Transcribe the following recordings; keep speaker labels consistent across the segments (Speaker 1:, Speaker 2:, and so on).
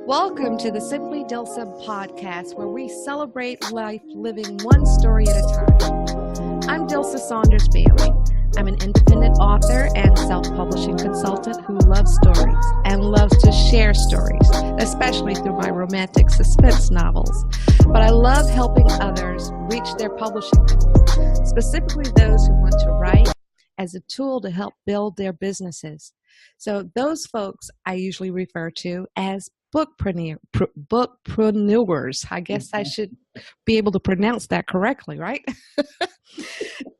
Speaker 1: Welcome to the Simply Dilsa podcast, where we celebrate life living one story at a time. I'm Dilsa Saunders Bailey. I'm an independent author and self-publishing consultant who loves stories and loves to share stories, especially through my romantic suspense novels. But I love helping others reach their publishing goals, specifically those who want to write as a tool to help build their businesses. So those folks I usually refer to as bookpreneurs. I guess I should be able to pronounce that correctly, right?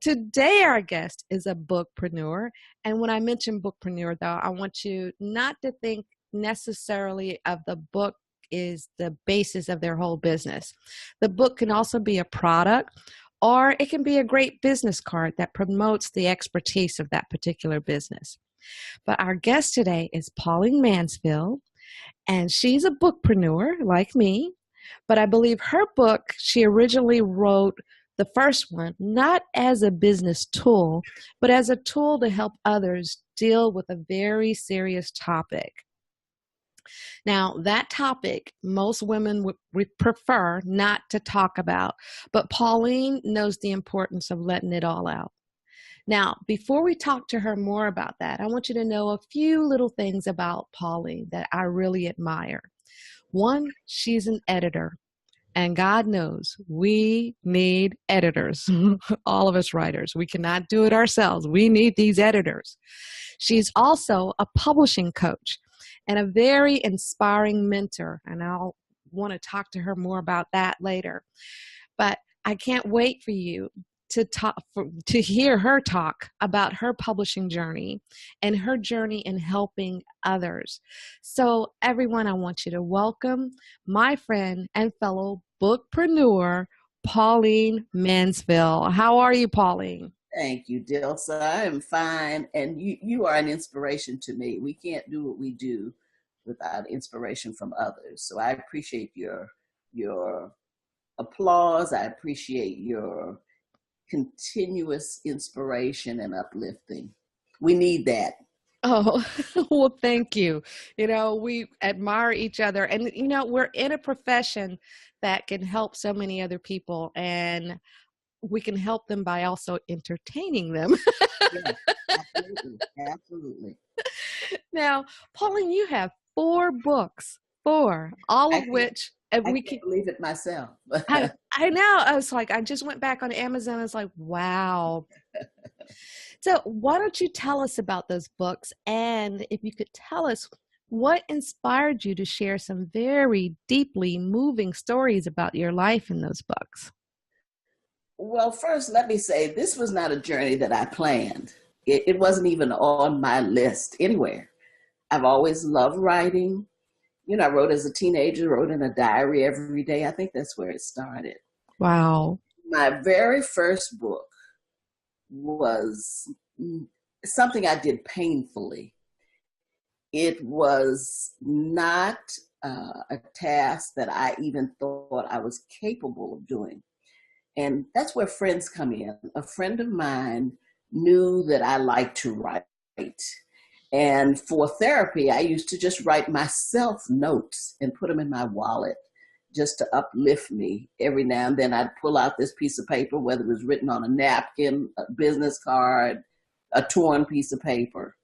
Speaker 1: Today, our guest is a bookpreneur. And when I mention bookpreneur, though, I want you not to think necessarily of the book is the basis of their whole business. The book can also be a product, or it can be a great business card that promotes the expertise of that particular business. But our guest today is Pauline Mansfield, and she's a bookpreneur like me, but I believe her book, she originally wrote the first one, not as a business tool, but as a tool to help others deal with a very serious topic. Now, that topic, most women would prefer not to talk about, but Pauline knows the importance of letting it all out. Now, before we talk to her more about that, I want you to know a few little things about Pauline that I really admire. One, she's an editor. And God knows we need editors, all of us writers. We cannot do it ourselves. We need these editors. She's also a publishing coach and a very inspiring mentor. And I'll want to talk to her more about that later. But I can't wait for you to hear her talk about her publishing journey and her journey in helping others. So everyone, I want you to welcome my friend and fellow bookpreneur, Pauline Mansfield. How are you, Pauline?
Speaker 2: Thank you, Dilsa. I am fine, and you are an inspiration to me. We can't do what we do without inspiration from others. So I appreciate your applause. I appreciate your continuous inspiration and uplifting. We need that.
Speaker 1: Oh, well, thank you. You know, we admire each other, and, you know, we're in a profession that can help so many other people, and we can help them by also entertaining them.
Speaker 2: Yes, absolutely. Absolutely.
Speaker 1: Now, Pauline, you have 4 books, all of which
Speaker 2: we can't believe it myself.
Speaker 1: I know. I was like, I just went back on Amazon. I was like, wow. So why don't you tell us about those books? And if you could tell us what inspired you to share some very deeply moving stories about your life in those books?
Speaker 2: Well, first, let me say this was not a journey that I planned. It wasn't even on my list anywhere. I've always loved writing. You know, I wrote as a teenager, wrote in a diary every day. I think that's where it started.
Speaker 1: Wow.
Speaker 2: My very first book was something I did painfully. It was not a task that I even thought I was capable of doing. And that's where friends come in. A friend of mine knew that I liked to write. And for therapy, I used to just write myself notes and put them in my wallet just to uplift me. Every now and then I'd pull out this piece of paper, whether it was written on a napkin, a business card, a torn piece of paper.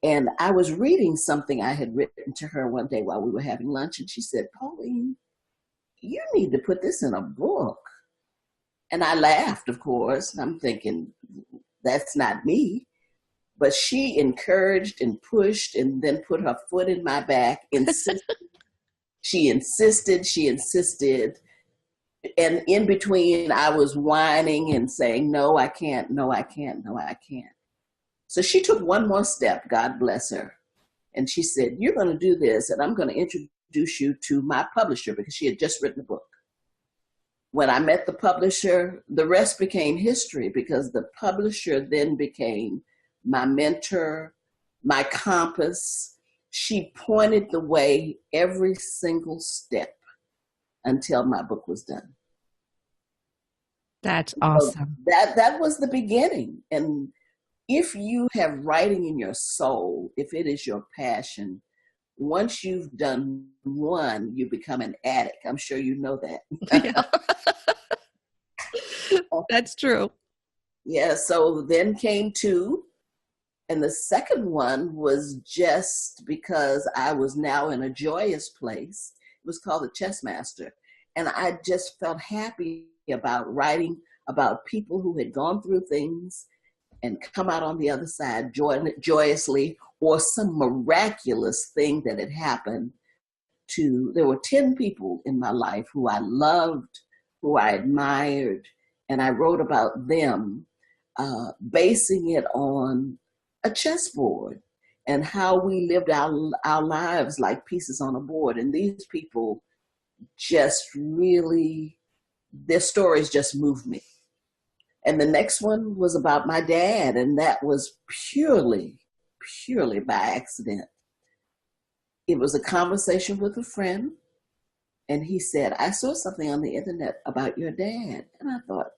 Speaker 2: And I was reading something I had written to her one day while we were having lunch. And she said, Pauline, you need to put this in a book. And I laughed, of course. And I'm thinking, that's not me. But she encouraged and pushed and then put her foot in my back, She insisted. And in between, I was whining and saying, no, I can't, no, I can't, no, I can't. So she took one more step, God bless her. And she said, you're going to do this, and I'm going to introduce you to my publisher, because she had just written a book. When I met the publisher, the rest became history, because the publisher then became my mentor, my compass. She pointed the way every single step until my book was done.
Speaker 1: That's awesome.
Speaker 2: So that was the beginning. And if you have writing in your soul, if it is your passion, once you've done one, you become an addict. I'm sure you know that.
Speaker 1: Yeah, that's true.
Speaker 2: Yeah, so then came two. And the second one was just because I was now in a joyous place. It was called The Chess Master. And I just felt happy about writing about people who had gone through things and come out on the other side joyously, or some miraculous thing that had happened to. There were 10 people in my life who I loved, who I admired, and I wrote about them, basing it on a chessboard and how we lived our lives like pieces on a board. And these people just really, their stories just moved me. And the next one was about my dad, and that was purely by accident. It was a conversation with a friend, and he said, I saw something on the internet about your dad. And I thought,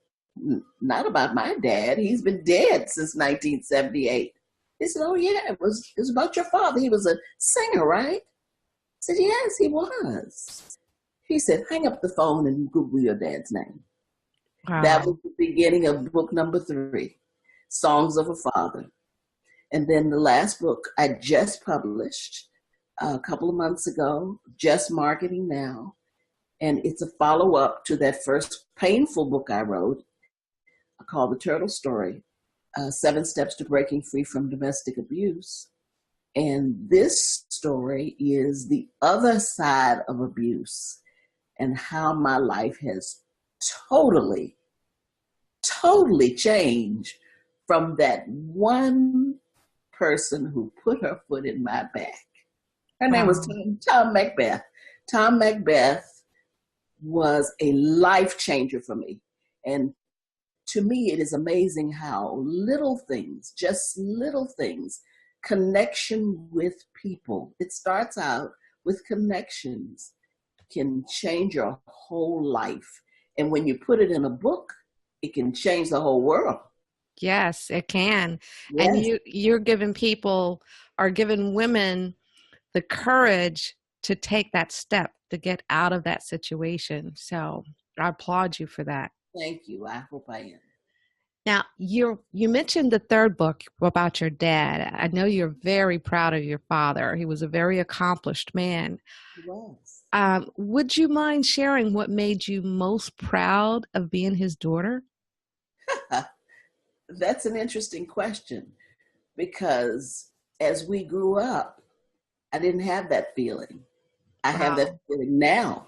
Speaker 2: not about my dad. He's been dead since 1978. He said, oh, yeah, it was about your father. He was a singer, right? I said, yes, he was. He said, hang up the phone and Google your dad's name. That was
Speaker 1: Wow.
Speaker 2: the beginning of book number 3, Songs of a Father. And then the last book I just published a couple of months ago, Just Marketing Now. And it's a follow-up to that first painful book I wrote called The Turtle Story, 7 Steps to Breaking Free from Domestic Abuse. And this story is the other side of abuse and how my life has totally changed from that one person who put her foot in my back. Her name was
Speaker 1: Wow.
Speaker 2: Tom Macbeth. Tom Macbeth was a life changer for me. And to me, it is amazing how little things, just little things, connection with people. It starts out with connections, can change your whole life. And when you put it in a book, it can change the whole world.
Speaker 1: Yes, it can. And
Speaker 2: Yes,
Speaker 1: you're giving people or giving women the courage to take that step to get out of that situation. So I applaud you for that.
Speaker 2: thank you. I hope I am.
Speaker 1: Now, you mentioned the third book about your dad. I know you're very proud of your father. He was a very accomplished man.
Speaker 2: It was.
Speaker 1: Would you mind sharing what made you most proud of being his daughter?
Speaker 2: That's an interesting question because as we grew up, I didn't have that feeling. I have that
Speaker 1: Wow.
Speaker 2: feeling now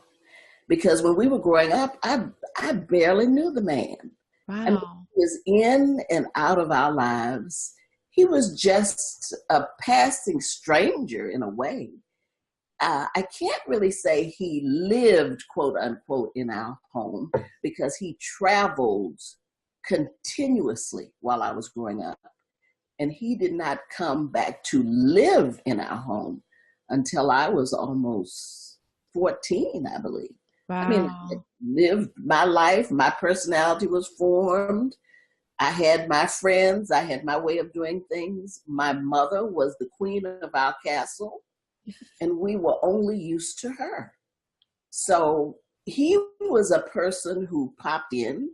Speaker 2: because when we were growing up, I barely knew the man. I mean,
Speaker 1: Wow.
Speaker 2: he was in and out of our lives. He was just a passing stranger in a way. I can't really say he lived, quote unquote, in our home because he traveled continuously while I was growing up. And he did not come back to live in our home until I was almost 14, I believe. I mean, I
Speaker 1: Wow.
Speaker 2: lived my life, my personality was formed. I had my friends, I had my way of doing things. My mother was the queen of our castle, and we were only used to her. So he was a person who popped in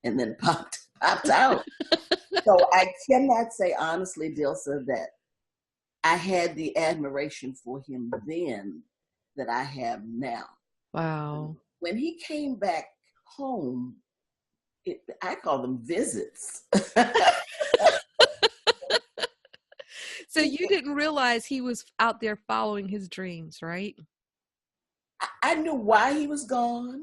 Speaker 2: and then popped out. So I cannot say honestly, Dilsa, that I had the admiration for him then that I have now.
Speaker 1: Wow.
Speaker 2: When he came back home, I call them visits.
Speaker 1: So you didn't realize he was out there following his dreams, right?
Speaker 2: I knew why he was gone,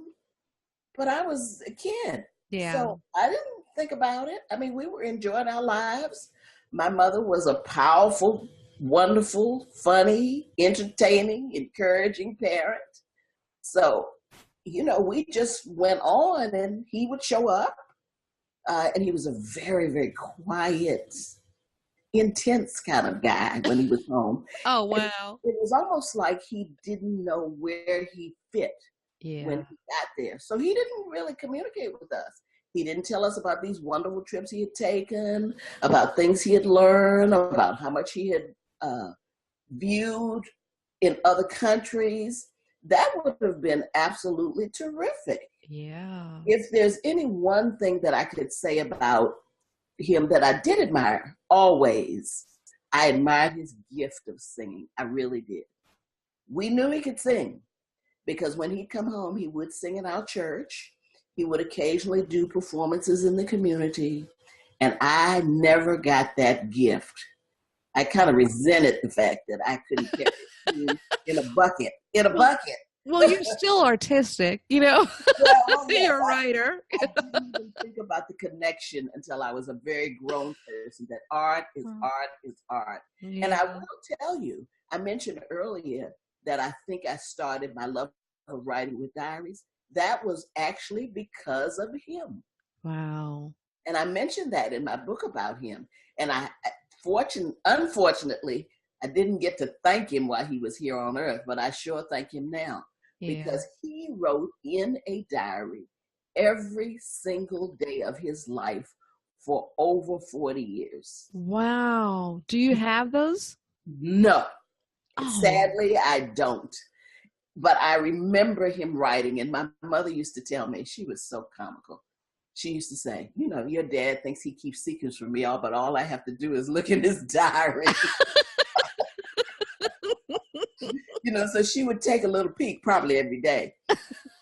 Speaker 2: but I was a kid.
Speaker 1: Yeah.
Speaker 2: So I didn't think about it. I mean, we were enjoying our lives. My mother was a powerful, wonderful, funny, entertaining, encouraging parent. So, we just went on and he would show up. And he was a very, very quiet, intense kind of guy when he was home.
Speaker 1: Oh,
Speaker 2: And
Speaker 1: wow.
Speaker 2: it was almost like he didn't know where he fit when
Speaker 1: Yeah.
Speaker 2: he got there. So he didn't really communicate with us. He didn't tell us about these wonderful trips he had taken, about things he had learned, about how much he had viewed in other countries, that would have been absolutely terrific.
Speaker 1: Yeah.
Speaker 2: If there's any one thing that I could say about him that I did admire, always, I admired his gift of singing. I really did. We knew he could sing because when he'd come home, he would sing in our church. He would occasionally do performances in the community. And I never got that gift. I kind of resented the fact that I couldn't carry it in a bucket. In a bucket.
Speaker 1: Well, you're still artistic, you know.
Speaker 2: Well, yes,
Speaker 1: You're a writer.
Speaker 2: I didn't even think about the connection until I was a very grown person, that art is art is art.
Speaker 1: Yeah.
Speaker 2: And I will tell you, I mentioned earlier that I think I started my love of writing with diaries. That was actually because of him.
Speaker 1: Wow.
Speaker 2: And I mentioned that in my book about him. And unfortunately, I didn't get to thank him while he was here on earth, but I sure thank him now.
Speaker 1: Yeah.
Speaker 2: Because he wrote in a diary every single day of his life for over 40 years.
Speaker 1: Wow. Do you have those?
Speaker 2: No.
Speaker 1: Oh.
Speaker 2: Sadly, I don't. But I remember him writing, and my mother used to tell me, she was so comical. She used to say, you know, your dad thinks he keeps secrets from me, but all I have to do is look in his diary. You know, so she would take a little peek probably every day,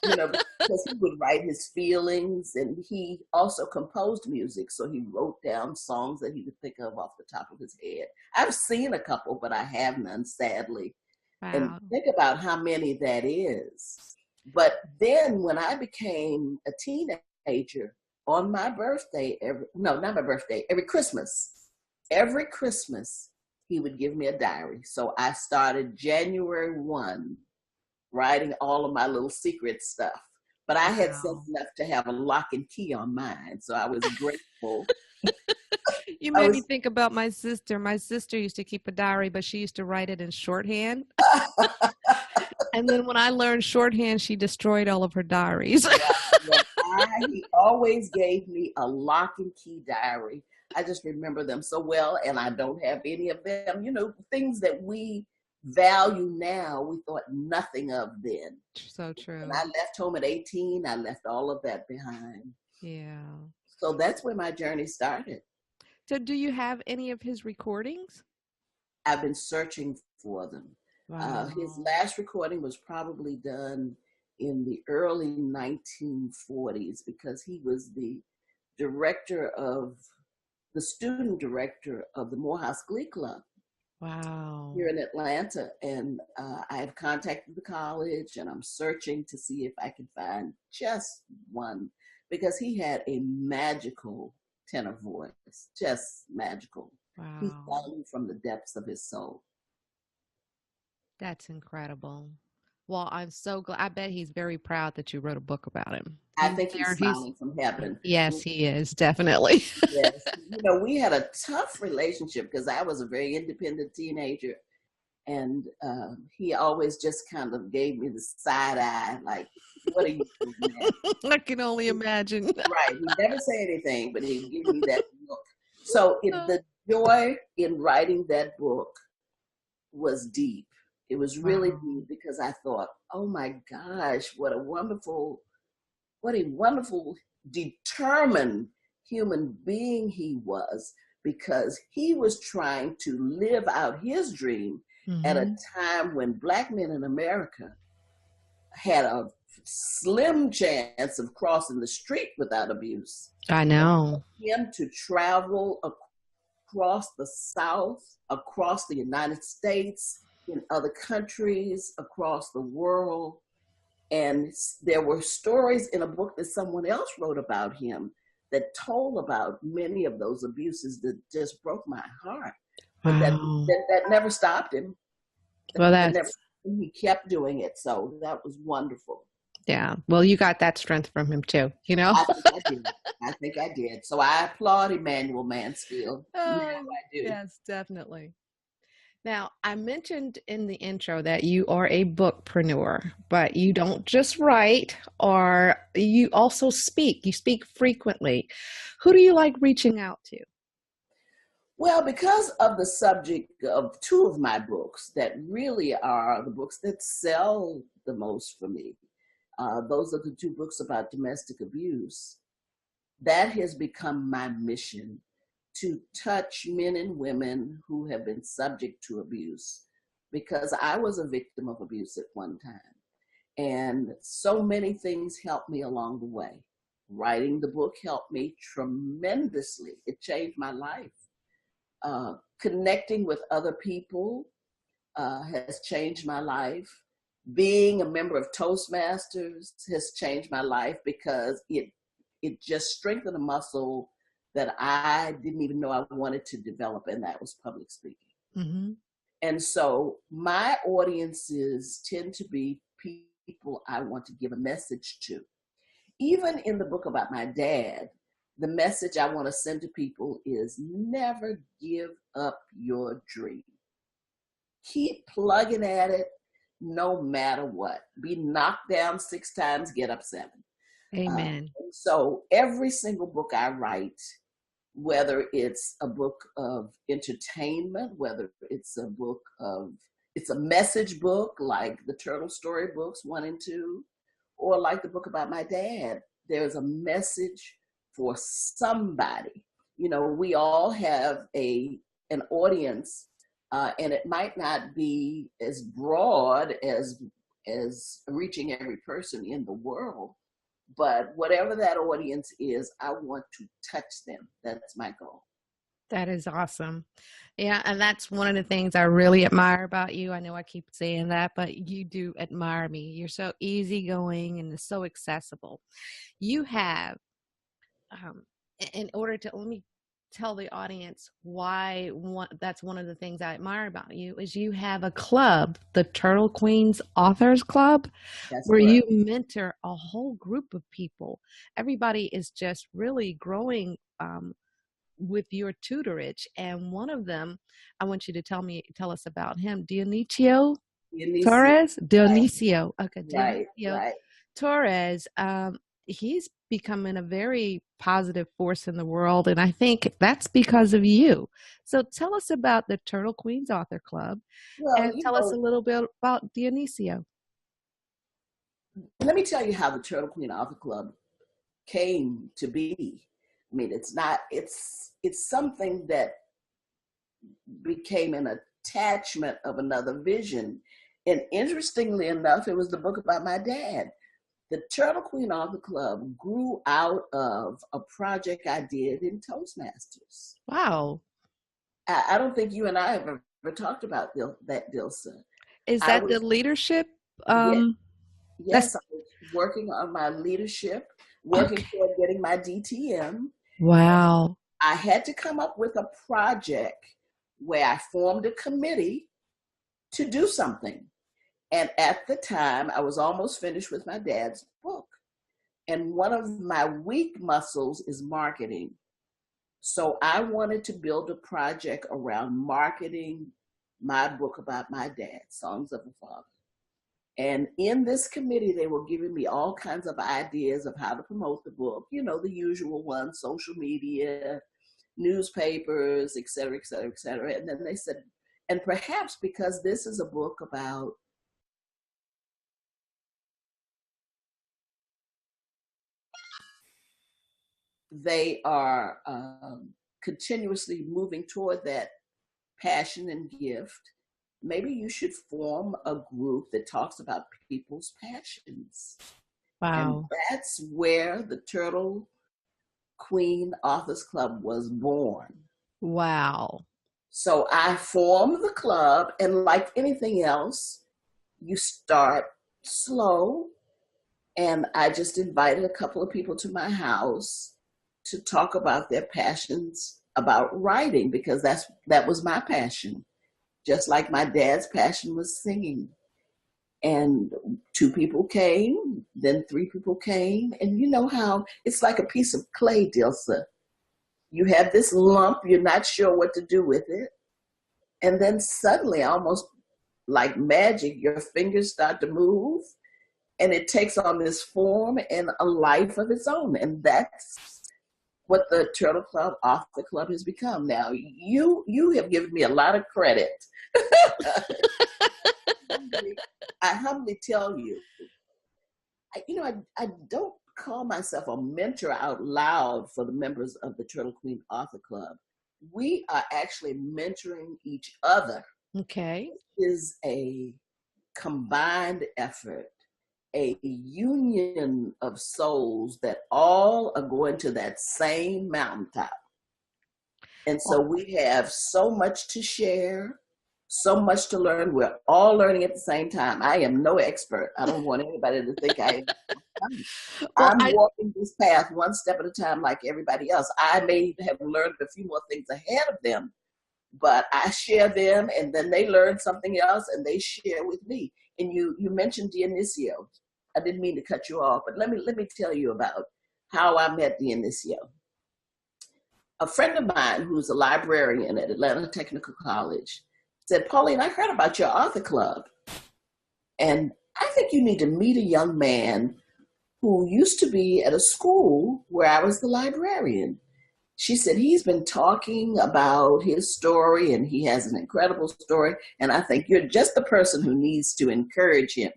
Speaker 2: you know, because he would write his feelings, and he also composed music. So he wrote down songs that he could think of off the top of his head. I've seen a couple, but I have none, sadly.
Speaker 1: Wow.
Speaker 2: And think about how many that is. But then when I became a teenager, on my birthday, every Christmas, he would give me a diary. So I started January 1, writing all of my little secret stuff. But I had sense enough to have a lock and key on mine. So I was grateful.
Speaker 1: You made me think about my sister. My sister used to keep a diary, but she used to write it in shorthand. And then when I learned shorthand, she destroyed all of her diaries.
Speaker 2: He always gave me a lock and key diary. I just remember them so well, and I don't have any of them. You know, things that we value now, we thought nothing of then.
Speaker 1: So true.
Speaker 2: When I left home at 18, I left all of that behind.
Speaker 1: Yeah.
Speaker 2: So that's where my journey started.
Speaker 1: So do you have any of his recordings?
Speaker 2: I've been searching for them.
Speaker 1: Wow.
Speaker 2: His last recording was probably done in the early 1940s because he was the student director of the Morehouse Glee Club.
Speaker 1: Wow.
Speaker 2: Here in Atlanta. And I have contacted the college, and I'm searching to see if I can find just one, because he had a magical tenor voice, just magical.
Speaker 1: Wow.
Speaker 2: He sang from the depths of his soul.
Speaker 1: That's incredible. Well, I'm so glad. I bet he's very proud that you wrote a book about him.
Speaker 2: I think he's smiling from heaven.
Speaker 1: Yes, he is, definitely.
Speaker 2: Yes. You know, we had a tough relationship because I was a very independent teenager, and he always just kind of gave me the side eye, like, what are you doing?
Speaker 1: I can only imagine.
Speaker 2: Right. He never say anything, but he'd give me that look. So the joy in writing that book was deep. It was really deep because I thought, oh my gosh, what a wonderful, determined human being he was, because he was trying to live out his dream at a time when Black men in America had a slim chance of crossing the street without abuse.
Speaker 1: I know.
Speaker 2: Him to travel across the South, across the United States, in other countries, across the world. And there were stories in a book that someone else wrote about him that told about many of those abuses that just broke my heart. But that never stopped him.
Speaker 1: Well,
Speaker 2: he kept doing it. So that was wonderful.
Speaker 1: Yeah. Well, you got that strength from him too, you know?
Speaker 2: I think I did. So I applaud Emmanuel Mansfield. I do.
Speaker 1: Yes, definitely. Now, I mentioned in the intro that you are a bookpreneur, but you don't just write, or you also speak. You speak frequently. Who do you like reaching out to?
Speaker 2: Well, because of the subject of two of my books that really are the books that sell the most for me, those are the two books about domestic abuse. That has become my mission, to touch men and women who have been subject to abuse, because I was a victim of abuse at one time. And so many things helped me along the way. Writing the book helped me tremendously. It changed my life. Connecting with other people has changed my life. Being a member of Toastmasters has changed my life, because it just strengthened a muscle that I didn't even know I wanted to develop, and that was public speaking.
Speaker 1: Mm-hmm.
Speaker 2: And so my audiences tend to be people I want to give a message to. Even in the book about my dad, the message I want to send to people is never give up your dream. Keep plugging at it no matter what. Be knocked down 6 times, get up 7.
Speaker 1: Amen.
Speaker 2: So every single book I write, whether it's a book of entertainment, whether it's it's a message book like the Turtle Story books 1 and 2, or like the book about my dad, there's a message for somebody. You know, we all have an audience, and it might not be as broad as reaching every person in the world, but whatever that audience is, I want to touch them. That's my goal.
Speaker 1: That is awesome. Yeah, and that's one of the things I really admire about you. I know I keep saying that, but you do admire me. You're so easygoing and so accessible. You have, in order to, let me tell the audience why that's one of the things I admire about you, is you have a club, the Turtle Queens Authors Club,
Speaker 2: That's
Speaker 1: where
Speaker 2: correct.
Speaker 1: you mentor a whole group of people. Everybody is just really growing with your tutorage. And one of them, I want you to tell us about him,
Speaker 2: Unicia.
Speaker 1: Dionisio. Okay,
Speaker 2: Right,
Speaker 1: Dionisio
Speaker 2: right.
Speaker 1: Torres. He's becoming a very positive force in the world, and I think that's because of you. So tell us about the Turtle Queens Author Club,
Speaker 2: Well,
Speaker 1: and tell us a little bit about Dionisio.
Speaker 2: let me tell you how the Turtle Queen Author Club came to be. I mean, it's something that became an attachment of another vision. And interestingly enough, it was the book about my dad. The Turtle Queen Author Club grew out of a project I did in Toastmasters.
Speaker 1: Wow.
Speaker 2: I don't think you and I have ever talked about that, Dilsa.
Speaker 1: Is
Speaker 2: I
Speaker 1: that the
Speaker 2: was,
Speaker 1: leadership?
Speaker 2: yeah,
Speaker 1: That's
Speaker 2: yes, I was working on my leadership, working
Speaker 1: okay.
Speaker 2: toward getting my DTM.
Speaker 1: Wow.
Speaker 2: I had to come up with a project where I formed a committee to do something. And at the time, I was almost finished with my dad's book. And one of my weak muscles is marketing. So I wanted to build a project around marketing my book about my dad, Songs of a Father. And in this committee, they were giving me all kinds of ideas of how to promote the book, you know, the usual ones, social media, newspapers, et cetera, et cetera, et cetera. And then they said, and perhaps because this is a book about they are continuously moving toward that passion and gift, maybe you should form a group that talks about people's passions. And
Speaker 1: Wow.
Speaker 2: that's where the Turtle Queen Authors Club was born.
Speaker 1: Wow.
Speaker 2: So I formed the club, and like anything else, you start slow. And I just invited a couple of people to my house to talk about their passions about writing, because that was my passion, just like my dad's passion was singing. And 2 people came, then 3 people came, and you know how it's like a piece of clay, Dilsa. You have this lump, you're not sure what to do with it, and then suddenly, almost like magic, your fingers start to move, and it takes on this form and a life of its own. And what the Turtle Club Author Club has become now. You have given me a lot of credit. I humbly tell you, I don't call myself a mentor out loud for the members of the Turtle Queen Author Club. We are actually mentoring each other.
Speaker 1: Okay.
Speaker 2: It is a combined effort, a union of souls that all are going to that same mountaintop. And so we have so much to share, so much to learn. We're all learning at the same time. I am no expert. I don't want anybody to think I'm walking this path one step at a time like everybody else. I may have learned a few more things ahead of them, but I share them, and then they learn something else, and they share with me. And you mentioned Dionisio. I didn't mean to cut you off, but let me tell you about how I met Dionisio. A friend of mine who's a librarian at Atlanta Technical College said, Pauline, I heard about your author club, and I think you need to meet a young man who used to be at a school where I was the librarian. She said, he's been talking about his story, and he has an incredible story, and I think you're just the person who needs to encourage him.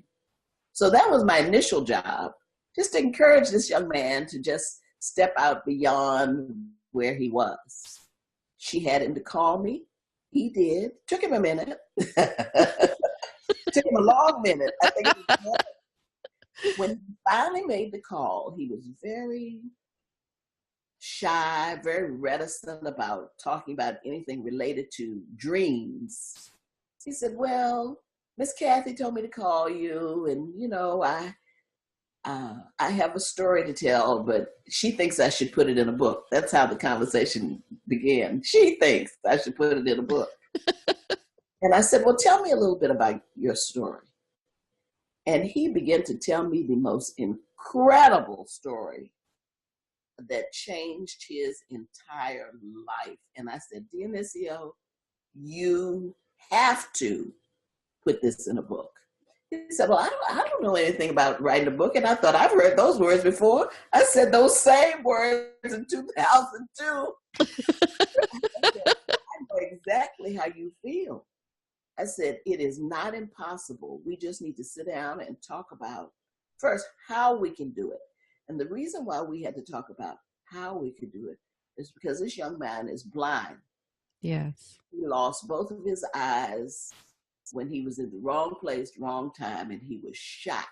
Speaker 2: So that was my initial job, just to encourage this young man to just step out beyond where he was. She had him to call me. He did. Took him a minute. Took him a long minute. I think it was when he finally made the call, he was very shy, very reticent about talking about anything related to dreams. He said, well, Miss Kathy told me to call you, and I have a story to tell, but she thinks I should put it in a book. That's how the conversation began. She thinks I should put it in a book. And I said, well, tell me a little bit about your story. And he began to tell me the most incredible story that changed his entire life. And I said, Dionisio, you have to put this in a book. He said, well, I don't know anything about writing a book. And I thought, I've heard those words before. I said those same words in 2002. I know exactly how you feel. I said, it is not impossible. We just need to sit down and talk about, first, how we can do it. And the reason why we had to talk about how we could do it is because this young man is blind.
Speaker 1: Yes.
Speaker 2: He lost both of his eyes when he was in the wrong place, wrong time, and he was shot.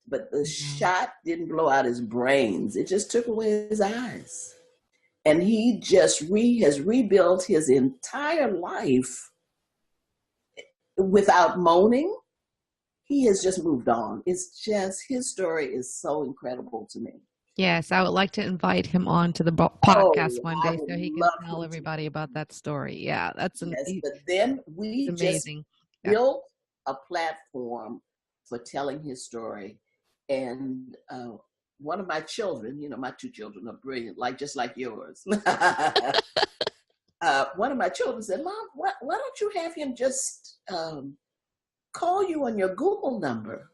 Speaker 2: But the shot didn't blow out his brains. It just took away his eyes. And he just has rebuilt his entire life without moaning. He has just moved on. It's just, his story is so incredible to me.
Speaker 1: Yes, I would like to invite him on to the podcast one day so he can tell everybody about that story. Yeah, that's
Speaker 2: but then we just built a platform for telling his story. And one of my children, my two children are brilliant, just like yours. One of my children said, Mom, why don't you have him just call you on your Google number?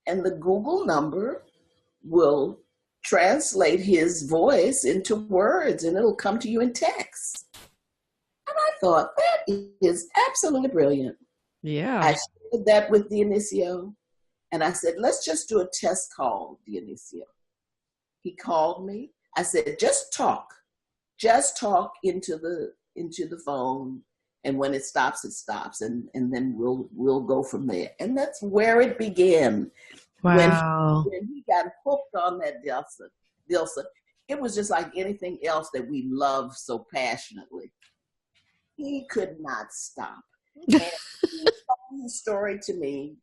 Speaker 2: And the Google number will translate his voice into words, and it'll come to you in text. And I thought, that is absolutely brilliant.
Speaker 1: Yeah.
Speaker 2: I shared that with Dionisio, and I said, let's just do a test call, Dionisio. He called me. I said, just talk into the phone, and when it stops, and then we'll go from there. And that's where it began.
Speaker 1: Wow.
Speaker 2: When he got hooked on that Dilsa, it was just like anything else that we love so passionately. He could not stop. And he told his story to me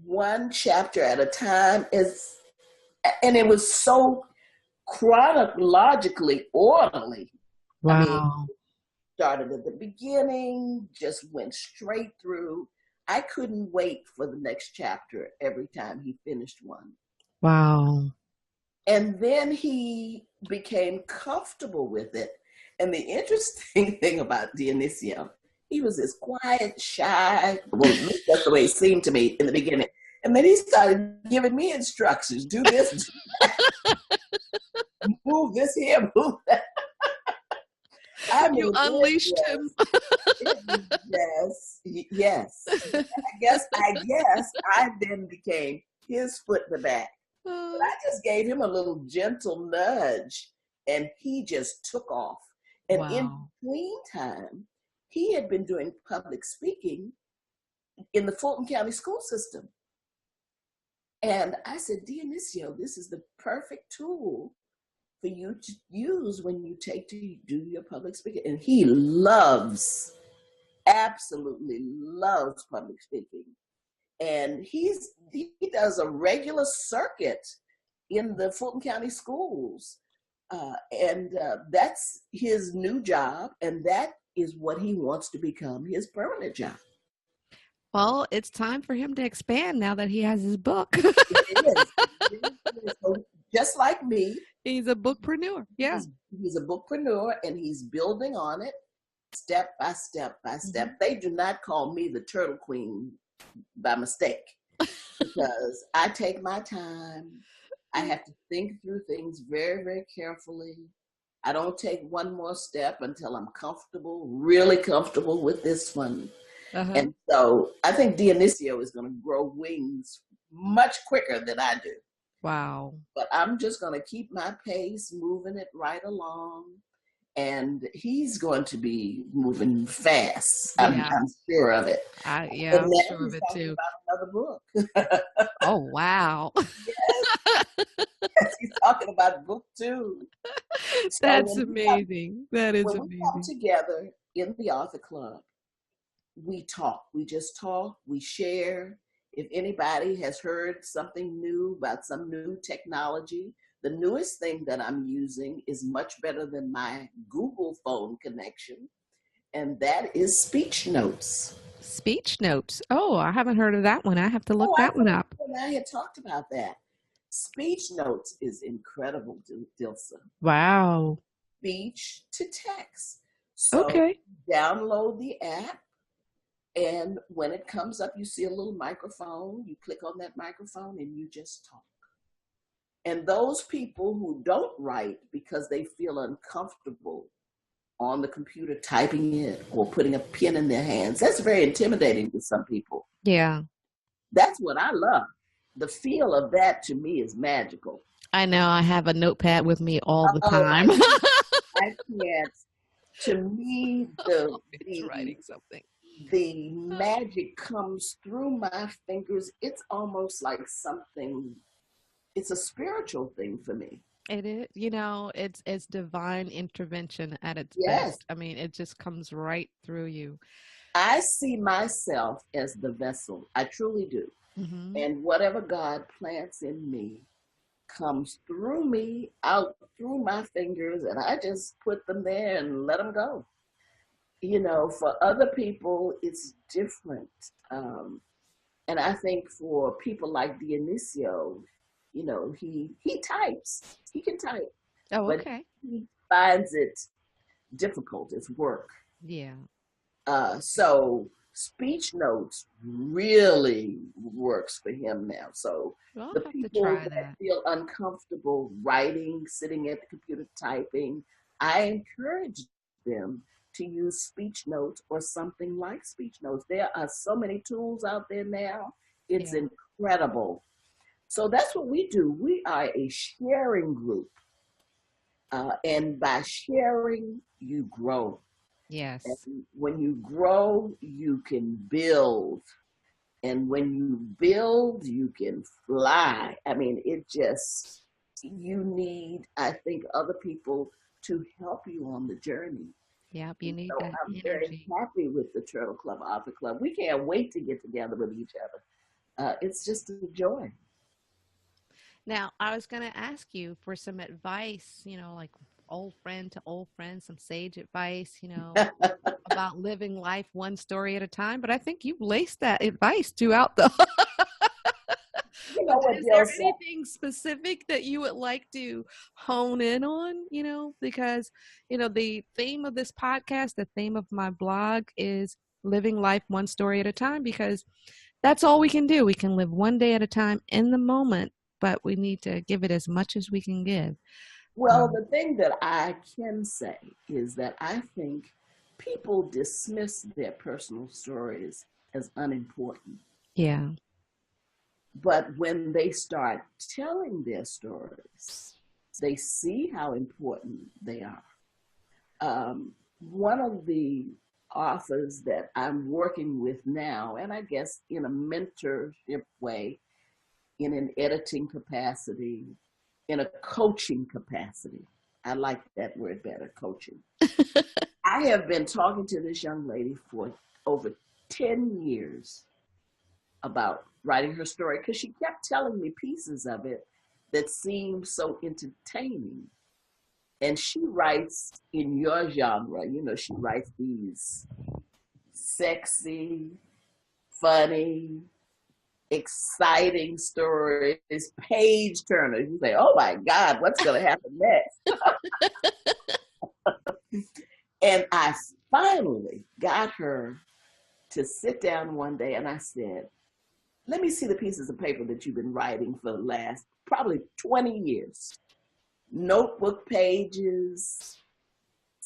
Speaker 2: one chapter at a time, and it was so chronologically orderly.
Speaker 1: Wow.
Speaker 2: I mean, started at the beginning, just went straight through. I couldn't wait for the next chapter every time he finished one.
Speaker 1: Wow. And
Speaker 2: then he became comfortable with it. And the interesting thing about Dionisio, he was this quiet, shy, well, that's the way it seemed to me in the beginning. And then he started giving me instructions, do this, do that. move this here, move that. I
Speaker 1: You
Speaker 2: mean,
Speaker 1: unleashed him.
Speaker 2: yes. I guess I then became his foot in the back. But I just gave him a little gentle nudge and he just took off. And in
Speaker 1: Wow.
Speaker 2: between time, he had been doing public speaking in the Fulton County school system. And I said, Dionisio, this is the perfect tool for you to use when you take to do your public speaking. And he absolutely loves public speaking. And he does a regular circuit in the Fulton County schools. And that's his new job. And that is what he wants to become his permanent job.
Speaker 1: Well, it's time for him to expand now that he has his book.
Speaker 2: It is. So just like me.
Speaker 1: He's a bookpreneur. Yeah.
Speaker 2: He's a bookpreneur and he's building on it step by step by step. They do not call me the Turtle Queen by mistake because I take my time. I have to think through things very, very carefully. I don't take one more step until I'm comfortable, really comfortable with this one. And so I think Dionisio is going to grow wings much quicker than I do.
Speaker 1: Wow.
Speaker 2: But I'm just going to keep my pace, moving it right along. And he's going to be moving fast. I'm sure of it.
Speaker 1: I'm sure of it too.
Speaker 2: About another book.
Speaker 1: Oh, wow.
Speaker 2: Yes, he's talking about book 2.
Speaker 1: That's amazing. That is amazing. When we
Speaker 2: come together in the author club, we talk. We just talk. We share. If anybody has heard something new about some new technology, the newest thing that I'm using is much better than my Google phone connection, and that is speech notes.
Speaker 1: Speech notes. Oh, I haven't heard of that one. I have to look that one up.
Speaker 2: I had talked about that. Speech notes is incredible, Dilsa.
Speaker 1: Wow.
Speaker 2: Speech to text. So download the app. And when it comes up, you see a little microphone. You click on that microphone and you just talk. And those people who don't write because they feel uncomfortable on the computer typing it or putting a pen in their hands, that's very intimidating to some people.
Speaker 1: Yeah. That's
Speaker 2: what I love. The feel of that to me is magical.
Speaker 1: I know. I have a notepad with me all the time.
Speaker 2: I can't. To me,
Speaker 1: writing something.
Speaker 2: The magic comes through my fingers. It's almost like something, it's a spiritual thing for me.
Speaker 1: It is, it's divine intervention at its best. I mean, it just comes right through you.
Speaker 2: I see myself as the vessel. I truly do. Mm-hmm. And whatever God plants in me comes through me, out through my fingers, and I just put them there and let them go. For other people, it's different. And I think for people like Dionisio, he types. He can type.
Speaker 1: Oh, okay.
Speaker 2: But he finds it difficult. It's work.
Speaker 1: Yeah.
Speaker 2: So speech notes really works for him now. So the people that feel uncomfortable writing, sitting at the computer typing, I encourage them to use speech notes or something like speech notes. There are so many tools out there now. It's incredible. So that's what we do. We are a sharing group. And by sharing, you grow.
Speaker 1: Yes.
Speaker 2: And when you grow, you can build. And when you build, you can fly. I mean, you need, I think, other people to help you on the journey.
Speaker 1: Yeah, you need that
Speaker 2: I'm
Speaker 1: energy.
Speaker 2: Very happy with the Turtle Club Author Club. We can't wait to get together with each other. It's just a joy.
Speaker 1: Now, I was going to ask you for some advice, like old friend to old friend, some sage advice, about living life one story at a time. But I think you've laced that advice throughout the... Is there anything specific that you would like to hone in on, because, the theme of this podcast, the theme of my blog is living life one story at a time, because that's all we can do. We can live one day at a time in the moment, but we need to give it as much as we can give.
Speaker 2: Well, the thing that I can say is that I think people dismiss their personal stories as unimportant.
Speaker 1: Yeah.
Speaker 2: But when they start telling their stories, they see how important they are. One of the authors that I'm working with now, and I guess in a mentorship way, in an editing capacity, in a coaching capacity. I like that word better, coaching. I have been talking to this young lady for over 10 years about writing her story because she kept telling me pieces of it that seemed so entertaining. And she writes in your genre, you know, she writes these sexy, funny, exciting stories, page turners. You say, oh my God, what's going to happen next? And I finally got her to sit down one day and I said, let me see the pieces of paper that you've been writing for the last probably 20 years. Notebook pages,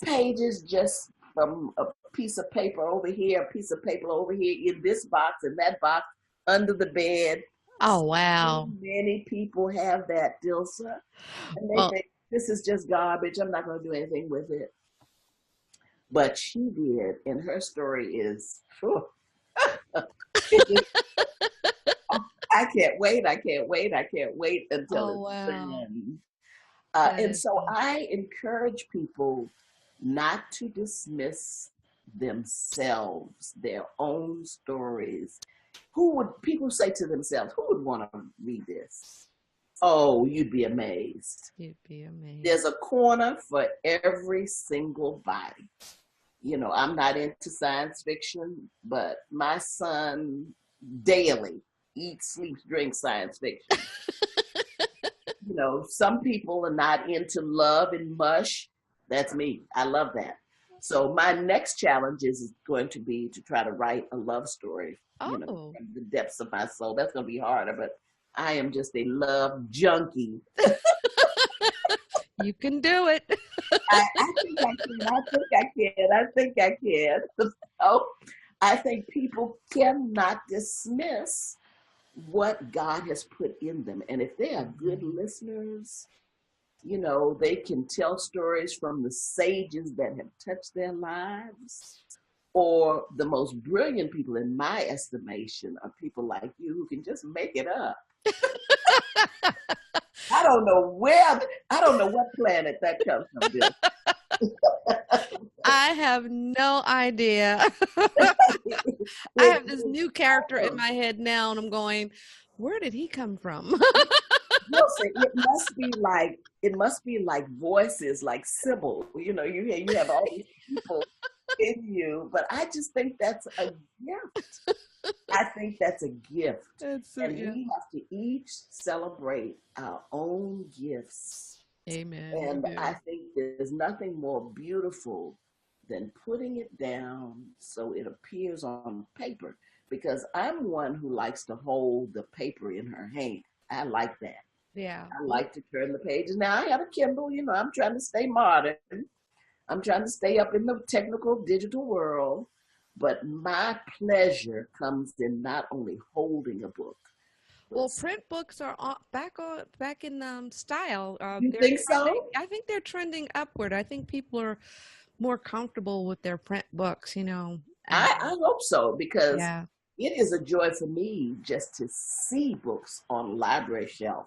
Speaker 2: pages just from a piece of paper over here, a piece of paper over here, in this box and that box, under the bed.
Speaker 1: Oh,
Speaker 2: So
Speaker 1: wow.
Speaker 2: many people have that, Dilsa, and they
Speaker 1: Well,
Speaker 2: think this is just garbage. I'm not going to do anything with it. But she did, and her story is, whew, it just, I can't wait, I can't wait, I can't wait until
Speaker 1: oh,
Speaker 2: it's
Speaker 1: wow.
Speaker 2: done.
Speaker 1: That
Speaker 2: And
Speaker 1: is
Speaker 2: so
Speaker 1: awesome.
Speaker 2: I encourage people not to dismiss themselves, their own stories. Who would people say to themselves, who would want to read this? Oh, you'd be amazed.
Speaker 1: You'd be amazed.
Speaker 2: There's a corner for every single body. You know, I'm not into science fiction, but my son daily eats, sleeps, drinks science fiction. You know, some people are not into love and mush. That's me. I love that. So my next challenge is going to be to try to write a love story, you know,
Speaker 1: Oh,
Speaker 2: from the depths of my soul. That's going to be harder, but I am just a love junkie.
Speaker 1: you can do it.
Speaker 2: I think I can. I think I can. I think I can. So I think people cannot dismiss what God has put in them. And if they are good
Speaker 1: Mhm.
Speaker 2: listeners, you know, they can tell stories from the sages that have touched their lives, or the most brilliant people, in my estimation, are people like you who can just make it up. I don't know where, I don't know what planet that comes from, Bill.
Speaker 1: I have no idea. I
Speaker 2: It
Speaker 1: have this
Speaker 2: is
Speaker 1: new character in
Speaker 2: awesome.
Speaker 1: my head now, and I'm going, where did he come from?
Speaker 2: Wilson, it must be like voices like Sybil. You know, you have all these people in you, but I just think that's a gift. I think that's a gift.
Speaker 1: That's so,
Speaker 2: And
Speaker 1: yeah.
Speaker 2: we have to each celebrate our own gifts.
Speaker 1: Amen. We
Speaker 2: And I
Speaker 1: do.
Speaker 2: think there's nothing more beautiful than putting it down so it appears on paper. Because I'm one who likes to hold the paper in her hand. I like that.
Speaker 1: Yeah.
Speaker 2: I
Speaker 1: Well,
Speaker 2: like to turn the pages. Now I have a Kindle, you know, I'm trying to stay modern. I'm trying to stay up in the technical digital world. But my pleasure comes in not only holding a book, but
Speaker 1: well, print books are back in style.
Speaker 2: you
Speaker 1: They're
Speaker 2: think
Speaker 1: trending.
Speaker 2: so?
Speaker 1: I think they're trending upward. I think people are more comfortable with their print books, you know.
Speaker 2: I hope so because
Speaker 1: Yeah.
Speaker 2: it is a joy for me just to see books on library shelf.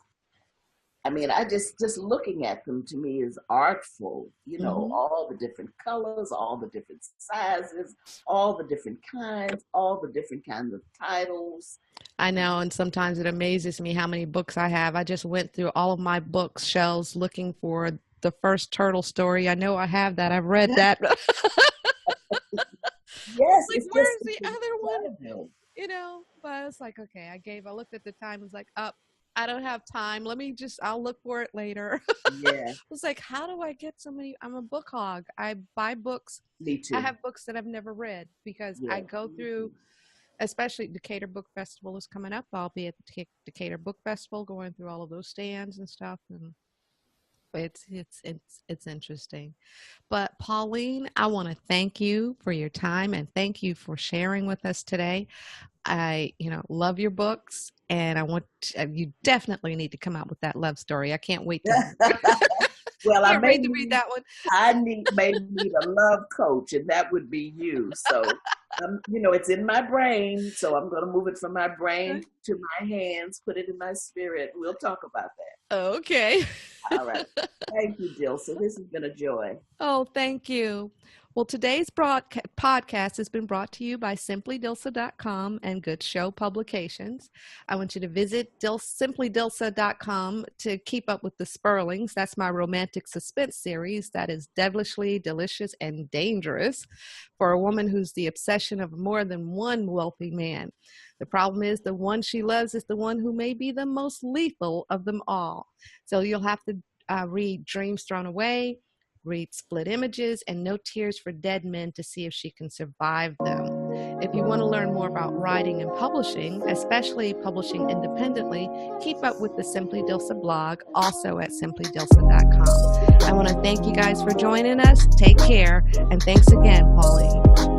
Speaker 2: I mean, I just looking at them to me is artful. You know,
Speaker 1: Hmm.
Speaker 2: all the different colors, all the different sizes, all the different kinds, all the different kinds of titles.
Speaker 1: I know, and sometimes it amazes me how many books I have. I just went through all of my bookshelves looking for the first turtle story. I know I have that. I've read that.
Speaker 2: Yes,
Speaker 1: Like,
Speaker 2: it's just
Speaker 1: where's
Speaker 2: it's
Speaker 1: the other one?
Speaker 2: incredible.
Speaker 1: You know, but I was like, okay, I looked at the time, was like, up, I don't have time. I'll look for it later. I
Speaker 2: Yeah,
Speaker 1: was like, how do I get so many? I'm a book hog. I buy books.
Speaker 2: me
Speaker 1: I
Speaker 2: too.
Speaker 1: have books that I've never read because I
Speaker 2: Yeah,
Speaker 1: go
Speaker 2: me
Speaker 1: through,
Speaker 2: too.
Speaker 1: especially Decatur Book Festival is coming up. I'll be at the Decatur Book Festival going through all of those stands and stuff. It's interesting. But Pauline, I want to thank you for your time and thank you for sharing with us today. I, love your books, and I want you definitely need to come out with that love story. I can't wait to
Speaker 2: Well,
Speaker 1: can't wait to read that one.
Speaker 2: may need a love coach, and that would be you. So, it's in my brain, so I'm going to move it from my brain to my hands, put it in my spirit. We'll talk about that.
Speaker 1: Okay.
Speaker 2: All right. Thank you, Dilsa. This has been a joy.
Speaker 1: Oh, thank you. Well, today's podcast has been brought to you by simplydilsa.com and Good Show Publications. I want you to visit simplydilsa.com to keep up with the Sperlings. That's my romantic suspense series that is devilishly delicious and dangerous for a woman who's the obsession of more than one wealthy man. The problem is the one she loves is the one who may be the most lethal of them all. So you'll have to read Dreams Thrown Away, read Split Images, and No Tears for Dead Men to see if she can survive them. If you want to learn more about writing and publishing, especially publishing independently, keep up with the Simply Dilsa blog, also at simplydilsa.com. I want to thank you guys for joining us. Take care, and thanks again, Pauline.